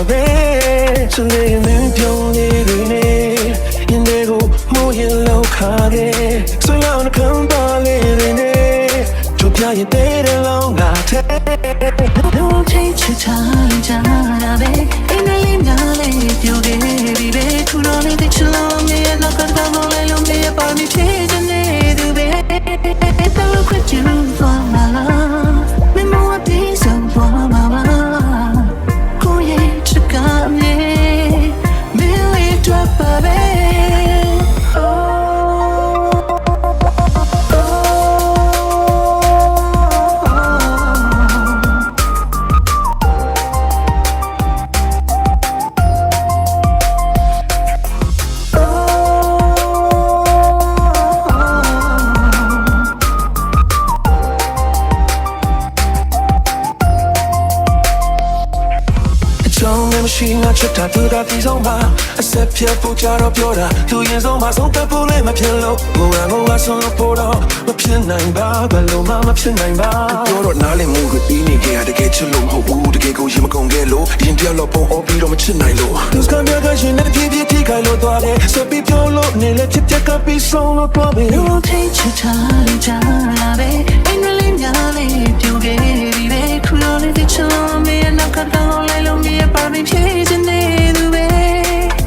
ပဲဆိုနေရင်ပြုံးနေတွေနဲ့ရင်တွေကိုမိုးရင်လောက်ခါခဲ့ဆိုရအောင်ခံပါလေတွေနဲ့တို့ပြရင်တဲ့လောင်းကတဲ့တို့ထိတ်ချချလိုက်ကြတာပဲအင်းလေးများလေးပြောခဲ့ပြီပဲခုတော့လေးတစ်ချလုံးနဲ့လောက်ကတော့လေးလုံးနဲ့ပါမဖြည့်ချင်နေသူပဲတော့ခွချင်သွားမှာလားမမဝပြေးဆုံးသွားမှာပါကိုရဲ့ချက်ကမြေမင်းလေးတော့ပါပဲမရှိငါချစ်တာသူတာဒီဆုံးမှာအဆက်ဖြတ်ဖို့ကြတော့ပြောတာသူရင်ဆုံးမှာဆုံးသက်ဖို့လည်းမဖြစ်လို့ငိုငါဆုံးဖို့တော့မဖြစ်နိုင်ပါဘယ်လိုမှမဖြစ်နိုင်ပါပြောတော့နားလည်မှုကိုပြီးနေကြတကယ်ချစ်လို့မဟုတ်ဘူးတကယ်ကိုရင်မကုန်ခဲ့လို့ရင်တယောက်တော့ပုံအောင်ပြီးတော့မချစ်နိုင်လို့သူစကံပြကရှင်နဲ့ပြေးပြေးထိခိုင်လို့သွားတယ်ဆက်ပြီးပြောလို့နေလေဖြစ်ကပြီးဆုံးလို့သွားပြီတို့ထိတ်ချချလိုက်ကြတာပဲအင်းလေးများလေးပြောခဲ့ပြီပဲခုလိုလေးတစ်ချလုံးနဲ့နောက်ကတော့လေးလုံးနဲ့ပါမဖြည့်ချင်နေသူပဲ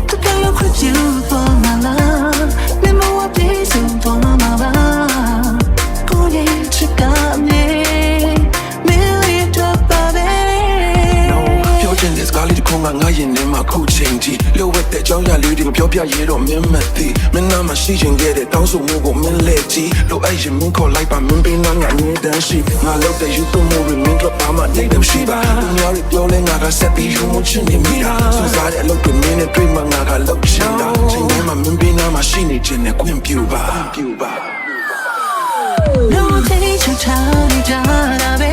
တူကလို့ခွချူသွားမှာလားမမဝပြေးဆုံးသွားမှာပါကိုရဲ့ချက်ကမြေမင်းလေးတော့ပါပဲပြောချင်တဲ့စကားလေးတစ်ခုမှငါရင်ထဲမှာခုချိန်ထိလိုဝက်တဲ့အကြောင်းအရာလေးတွေမပြောပြရဲတော့မင်းမသိမင်းနာမရှိချင်ခဲ့တဲ့တောင်းဆိုမှုကိုမင်းလက်ကြည့်လိုအဲ့ရင်မင်းခေါ်လိုက်ပါမင်းပေးနာငါနေတန်းရှိငါလောက်တဲ့ YouTube မို့မင်းကပါမနေတယ်ရှိပါသူများတွေပြောလဲငါကဆက်ပြီးယူမှုချင်နေမိတာစူးစားတဲ့အလုပ်တွေမင်းနဲ့တွေ့မှငါကလောက်ချင်တာချိန်တိုင်းမှာမင်းပေးနာမရှိနေချင်တဲ့ခွင့်ပြုပါတို့ထိတ်ချချလိုက်ကြတာပဲ